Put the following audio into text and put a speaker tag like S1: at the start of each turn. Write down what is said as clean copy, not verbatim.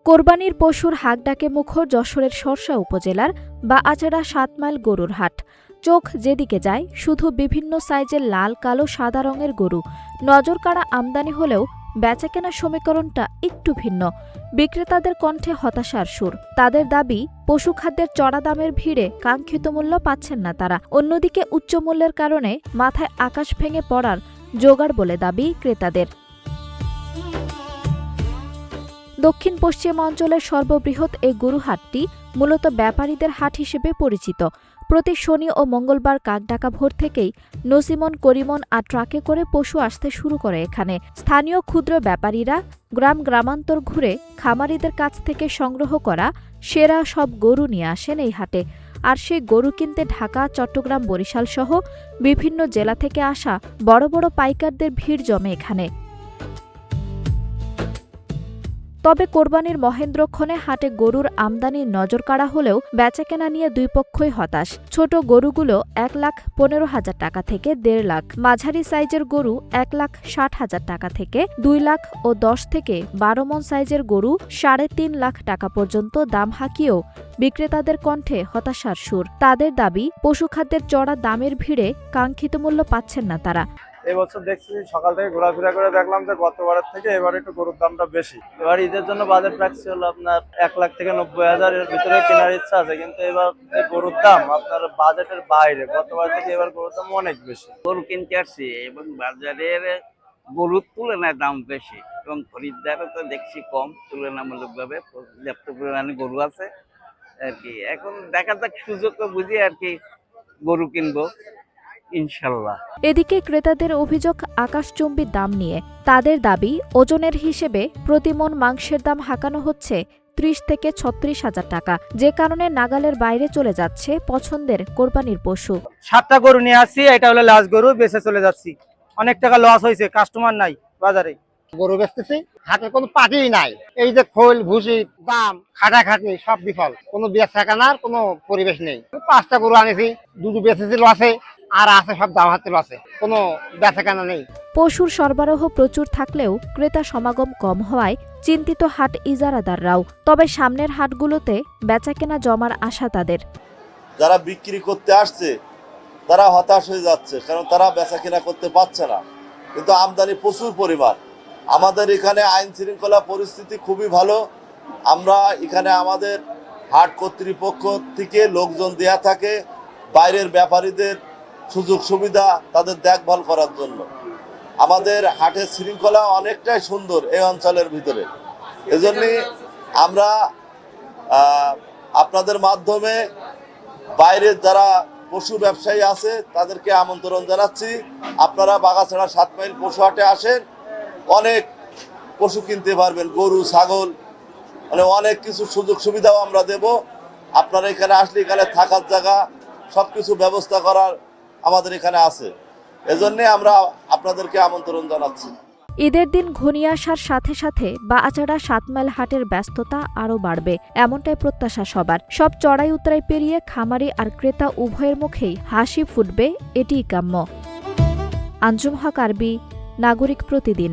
S1: কোরবানির পশুর হাক ডাকে মুখর যশোরের শর্ষা উপজেলার বাআচাড়া ৭ মাইল গরুর হাট। চোখ যেদিকে যায় শুধু বিভিন্ন সাইজের লাল, কালো, সাদা রঙের গরু। নজরকাড়া আমদানি হলেও বেচাকেনার সমীকরণটা একটু ভিন্ন। বিক্রেতাদের কণ্ঠে হতাশার সুর। তাদের দাবি, পশুখাদ্যের চড়া দামের ভিড়ে কাঙ্ক্ষিত মূল্য পাচ্ছেন না তারা। অন্যদিকে উচ্চ মূল্যের কারণে মাথায় আকাশ ভেঙে পড়ার জোগাড় বলে দাবি ক্রেতাদের। দক্ষিণ পশ্চিমাঞ্চলের সর্ববৃহৎ এই গরুহাটটি মূলত ব্যাপারীদের হাট হিসেবে পরিচিত। প্রতি শনি ও মঙ্গলবার কাকডাকা ভোর থেকেই নসিমন, করিমন আর ট্রাকে করে পশু আসতে শুরু করে এখানে। স্থানীয় ক্ষুদ্র ব্যাপারীরা গ্রামান্তর ঘুরে খামারিদের কাছ থেকে সংগ্রহ করা সেরা সব গরু নিয়ে আসেন এই হাটে। আর সেই গরু কিনতে ঢাকা, চট্টগ্রাম, বরিশাল সহ বিভিন্ন জেলা থেকে আসা বড় বড় পাইকারদের ভিড় জমে এখানে। তবে কোরবানির মহেন্দ্রক্ষণে হাটে গরুর আমদানির নজরকাড়া হলেও বেচাকেনা নিয়ে দুই পক্ষই হতাশ। ছোট গরুগুলো ১,১৫,০০০ টাকা থেকে ১.৫ লাখ, মাঝারি সাইজের গরু ১,৬০,০০০ টাকা থেকে ২ লাখ ও ১০ থেকে ১২ মণ সাইজের গরু ৩.৫ লাখ টাকা পর্যন্ত দাম হাঁকিয়েও বিক্রেতাদের কণ্ঠে হতাশার সুর। তাদের দাবি, পশুখাদ্যের চড়া দামের ভিড়ে কাঙ্ক্ষিত মূল্য পাচ্ছেন না তারা।
S2: এবছর দেখছি সকাল থেকে ঘোরাফেরা করে দেখলাম যে গতবারের থেকে এবার একটু গরুর দামটা বেশি। এবার ঈদের জন্য বাজেট রাখছি হলো আপনার ১ লাখ থেকে ৯০,০০০ এর ভিতরে কেনার ইচ্ছা আছে, কিন্তু এবার যে গরুর দাম আপনার বাজেটের বাইরে। গতবার থেকে এবার গরুর দাম অনেক বেশি।
S3: গরু কিনতে আসছি এবং বাজারের গরুর তুলনায় দাম বেশি এবং খরিদ্দারও তো দেখছি কম, তুলনামূলকভাবে পর্যাপ্ত পরিমাণে গরু আছে আর কি। এখন দেখা যাক, সুযোগ বুঝি আর কি গরু কিনবো ইনশাল্লাহ।
S1: এদিকে ক্রেতাদের অভিযোগ আকাশচুম্বী দাম নিয়ে। তাদের দাবি, ওজনের হিসেবে প্রতি মণ মাংসের দাম হাঁকানো হচ্ছে ৩০ থেকে ৩৬,০০০ টাকা, যে কারণে নাগালের বাইরে চলে যাচ্ছে পছন্দের কোরবানির পশু।
S2: ৭টা গরু নিয়ে আসছি, এটা হলো লাস্ট গরু, বেঁচে চলে যাচ্ছি। অনেক টাকা লস হয়েছে, কাস্টমার নাই বাজারে।
S4: গরু বেচতেছি, হাটের কোনো পাটিই নাই। এই যে খোল, ভুসি, দাম, খাটাখাটি সব বিফল, কোনো বেচা কেনার কোনো পরিবেশ নেই। 5টা গরু আনেছি, দুটো বেচেছি লসে, আর আছে সব দাম হাতে লসে, কোনো বেচা কেনা নেই।
S1: পশুর সরবরাহ প্রচুর থাকলেও ক্রেতা সমাগম কম হওয়ায় চিন্তিত হাট ইজারাদাররাও। তবে সামনের হাটগুলোতে বেচাকেনা জমার আশা তাদের।
S5: যারা বিক্রি করতে আসছে তারা হতাশ হয়ে যাচ্ছে, কারণ তারা বেচা কেনা করতে পারছে না। কিন্তু আমদানি প্রচুর পরিমাণ। আমাদের এখানে আইন শৃঙ্খলা পরিস্থিতি খুবই ভালো। আমরা এখানে আমাদের হাট কর্তৃপক্ষ থেকে লোকজন দেয়া থাকে বাইরের ব্যাপারীদের সুযোগ সুবিধা, তাদের দেখভাল করার জন্য। আমাদের হাটের শৃঙ্খলা অনেকটাই সুন্দর এই অঞ্চলের ভিতরে। এজন্যই আমরা আপনাদের মাধ্যমে বাইরের যারা পশু ব্যবসায়ী আছে তাদেরকে আমন্ত্রণ জানাচ্ছি, আপনারা বাগাছড়া ৭ মাইল পশু হাটে আসেন, অনেক পশু কিনতে পারবেন, গরু, ছাগল, মানে অনেক কিছু সুযোগ সুবিধাও আমরা দেব। আপনারা এখানে আসলে এখানে থাকার জায়গা সবকিছু ব্যবস্থা করার আমাদের এখানে আছে। এজন্য আমরা আপনাদেরকে আমন্ত্রণ জানাচ্ছি।
S1: ঈদের দিন ঘনিয়ে আসার সাথে সাথে বাআচাড়া ৭ মাইল হাটের ব্যস্ততা আরও বাড়বে, এমনটাই প্রত্যাশা সবার। সব চড়াই উতরাই পেরিয়ে খামারি আর ক্রেতা উভয়ের মুখেই হাসি ফুটবে, এটিই কাম্য। আঞ্জুম হক আরবি, নাগরিক প্রতিদিন।